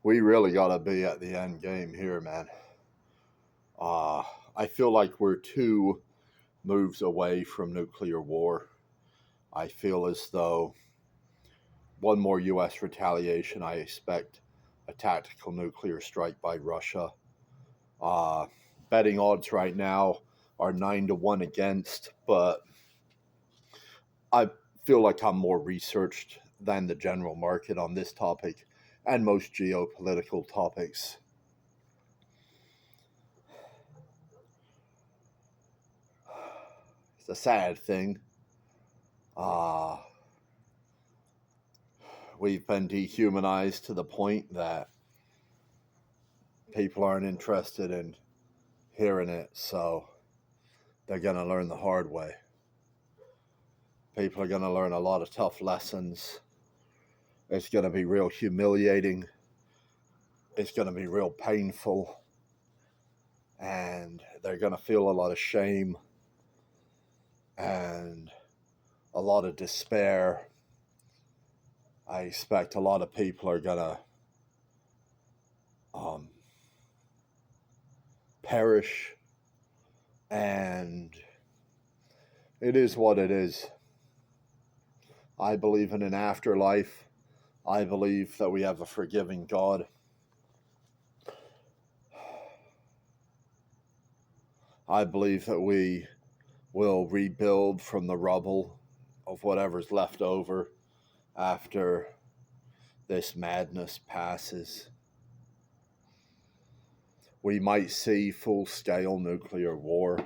we really got to be at the end game here, man. Uh, I feel like we're 2 moves away from nuclear war. I feel as though one more U.S. retaliation, I expect a tactical nuclear strike by Russia. Uh, Betting odds right now are 9-1 against, but I feel like I'm more researched than the general market on this topic and most geopolitical topics. It's a sad thing. We've been dehumanized to the point that people aren't interested in hearing it, so they're going to learn the hard way. People are going to learn a lot of tough lessons. It's going to be real humiliating. It's going to be real painful. And they're going to feel a lot of shame and a lot of despair. I expect a lot of people are going to perish, and it is what it is. I believe in an afterlife. I believe that we have a forgiving God. I believe that we will rebuild from the rubble of whatever's left over after this madness passes. We might see full-scale nuclear war.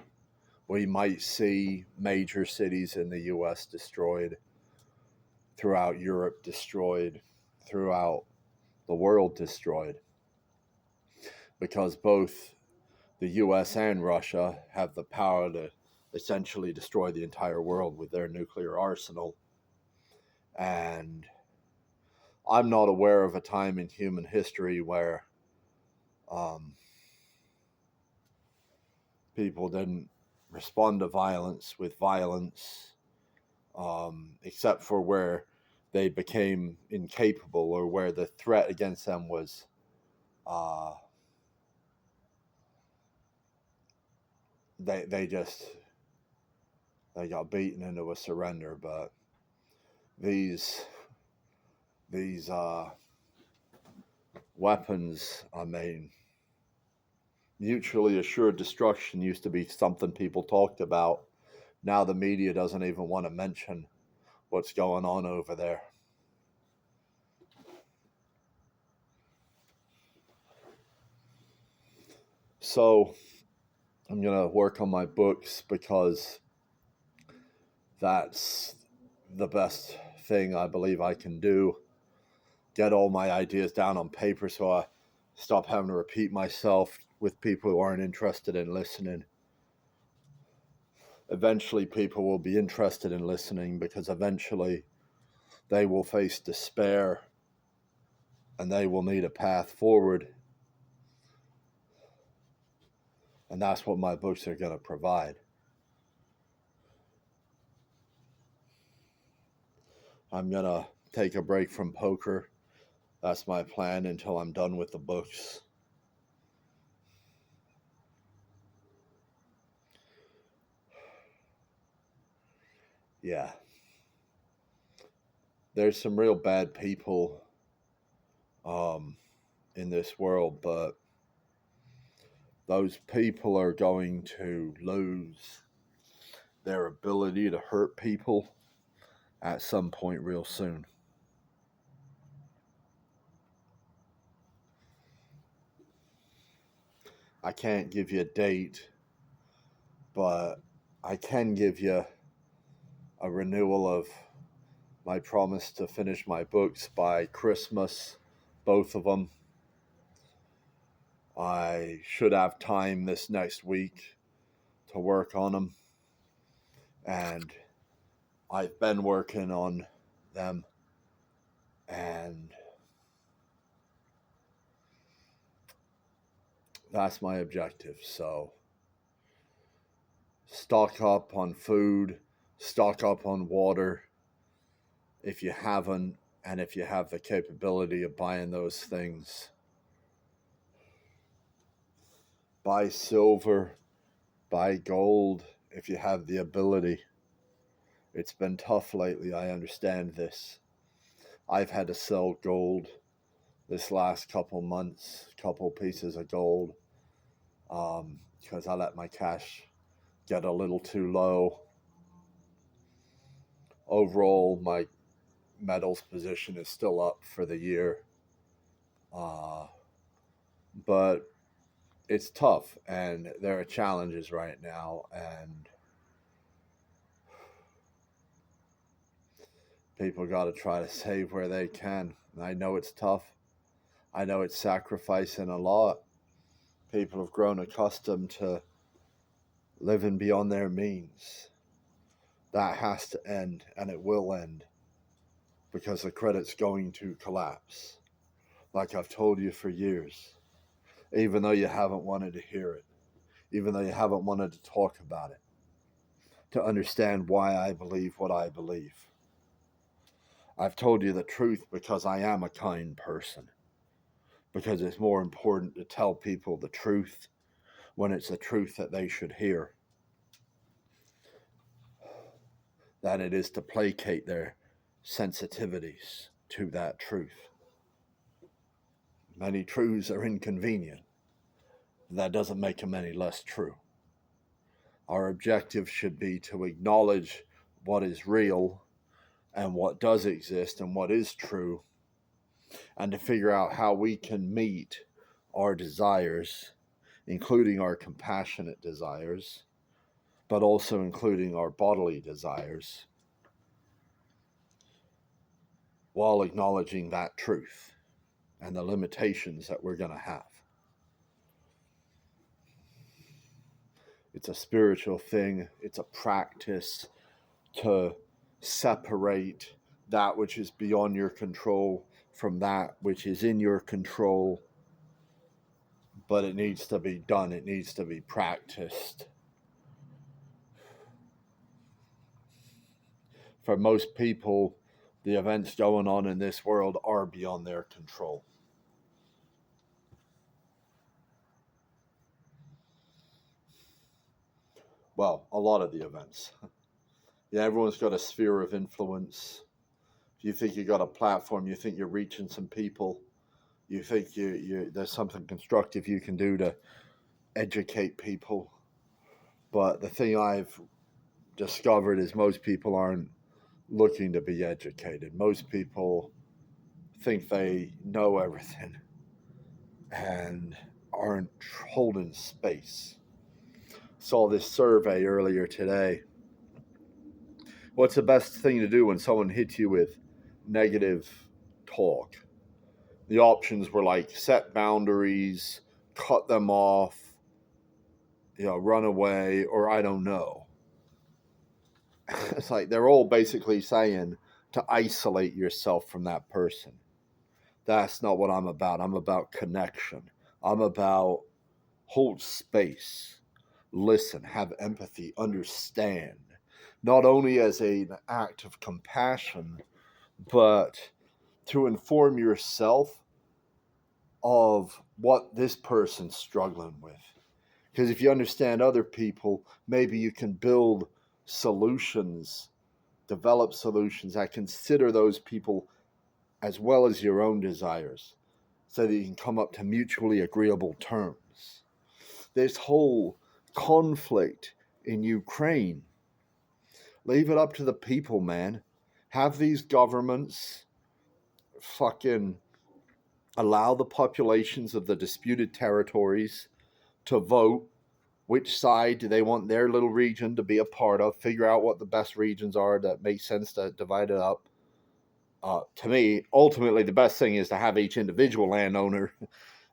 We might see major cities in the U.S. destroyed, throughout Europe destroyed, throughout the world destroyed, because both the U.S. and Russia have the power to essentially destroy the entire world with their nuclear arsenal. And I'm not aware of a time in human history where people didn't respond to violence with violence, except for where they became incapable or where the threat against them was they got beaten into a surrender. But these weapons, I mean, mutually assured destruction used to be something people talked about. Now the media doesn't even want to mention what's going on over there. So I'm going to work on my books because that's the best thing I believe I can do. Get all my ideas down on paper so I stop having to repeat myself with people who aren't interested in listening. Eventually people will be interested in listening because eventually they will face despair and they will need a path forward. And that's what my books are going to provide. I'm going to take a break from poker. That's my plan until I'm done with the books. Yeah. There's some real bad people in this world, but those people are going to lose their ability to hurt people at some point real soon. I can't give you a date, but I can give you a renewal of my promise to finish my books by Christmas, both of them. I should have time this next week to work on them, and I've been working on them, and that's my objective. So stock up on food, stock up on water if you haven't, and if you have the capability of buying those things, Buy silver, buy gold if you have the ability. It's been tough lately, I understand this. I've had to sell gold this last couple months, couple pieces of gold, because I let my cash get a little too low. Overall, my metals position is still up for the year, uh, but it's tough, and there are challenges right now, and people got to try to save where they can. And I know it's tough. I know it's sacrificing a lot. People have grown accustomed to living beyond their means. That has to end, and it will end, because the credit's going to collapse. Like I've told you for years, even though you haven't wanted to hear it, even though you haven't wanted to talk about it, to understand why I believe what I believe. I've told you the truth because I am a kind person, because it's more important to tell people the truth when it's the truth that they should hear than it is to placate their sensitivities to that truth. Many truths are inconvenient. That doesn't make them any less true. Our objective should be to acknowledge what is real and what does exist and what is true, and to figure out how we can meet our desires, including our compassionate desires, but also including our bodily desires, while acknowledging that truth and the limitations that we're going to have. It's a spiritual thing. It's a practice to separate that which is beyond your control from that which is in your control. But it needs to be done. It needs to be practiced. For most people, the events going on in this world are beyond their control. Well, a lot of the events. Yeah, everyone's got a sphere of influence. You think you got a platform, you think you're reaching some people, you think there's something constructive you can do to educate people. But the thing I've discovered is most people aren't looking to be educated. Most people think they know everything and aren't holding space. Saw this survey earlier today. What's the best thing to do when someone hits you with negative talk? The options were like set boundaries, cut them off, run away, or I don't know. It's like they're all basically saying to isolate yourself from that person. That's not what I'm about. I'm about connection. I'm about hold space, listen, have empathy, understand, not only as an act of compassion, but to inform yourself of what this person's struggling with. Because if you understand other people, maybe you can build solutions, develop solutions that consider those people as well as your own desires, so that you can come up to mutually agreeable terms. This whole conflict in Ukraine, leave it up to the people, man. Have these governments fucking allow the populations of the disputed territories to vote which side do they want their little region to be a part of, figure out what the best regions are that make sense to divide it up. To me, ultimately, the best thing is to have each individual landowner,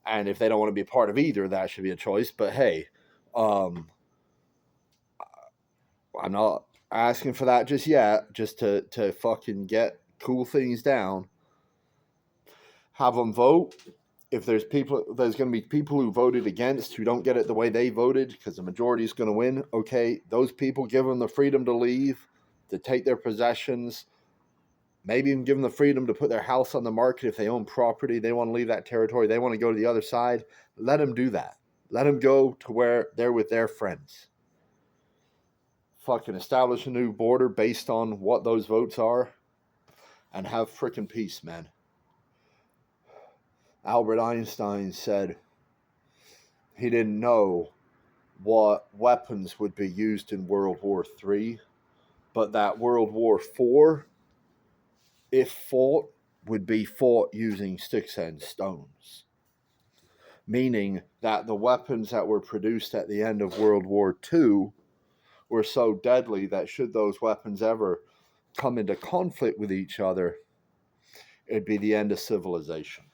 and if they don't want to be a part of either, that should be a choice. But hey, I'm not asking for that just yet, just to fucking get cool things down. Have them vote. If there's going to be people who voted against, who don't get it the way they voted, because the majority is going to win. Okay, those people, give them the freedom to leave, to take their possessions, maybe even give them the freedom to put their house on the market if they own property. They want to leave that territory. They want to go to the other side. Let them do that. Let them go to where they're with their friends. Fucking establish a new border based on what those votes are and have frickin' peace, man. Albert Einstein said he didn't know what weapons would be used in World War III, but that World War IV, if fought, would be fought using sticks and stones. Meaning that the weapons that were produced at the end of World War II were so deadly that should those weapons ever come into conflict with each other, it'd be the end of civilization.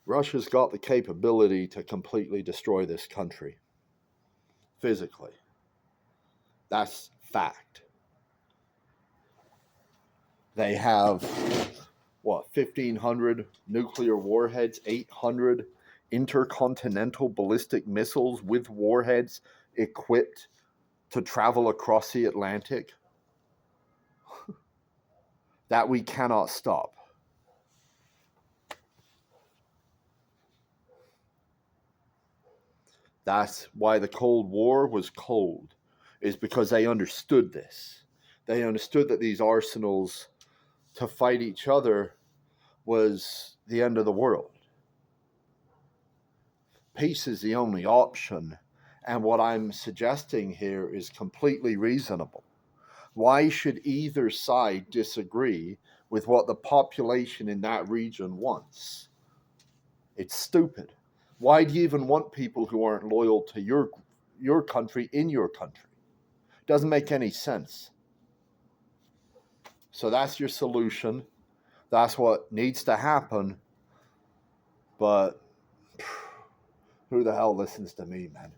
Russia's got the capability to completely destroy this country physically. That's fact. They have, 1,500 nuclear warheads, 800 intercontinental ballistic missiles with warheads equipped to travel across the Atlantic that we cannot stop. That's why the Cold War was cold, is because they understood this. They understood that these arsenals to fight each other was the end of the world. Peace is the only option, and what I'm suggesting here is completely reasonable. Why should either side disagree with what the population in that region wants? It's stupid. Why do you even want people who aren't loyal to your country in your country? Doesn't make any sense. So that's your solution. That's what needs to happen. But who the hell listens to me, man?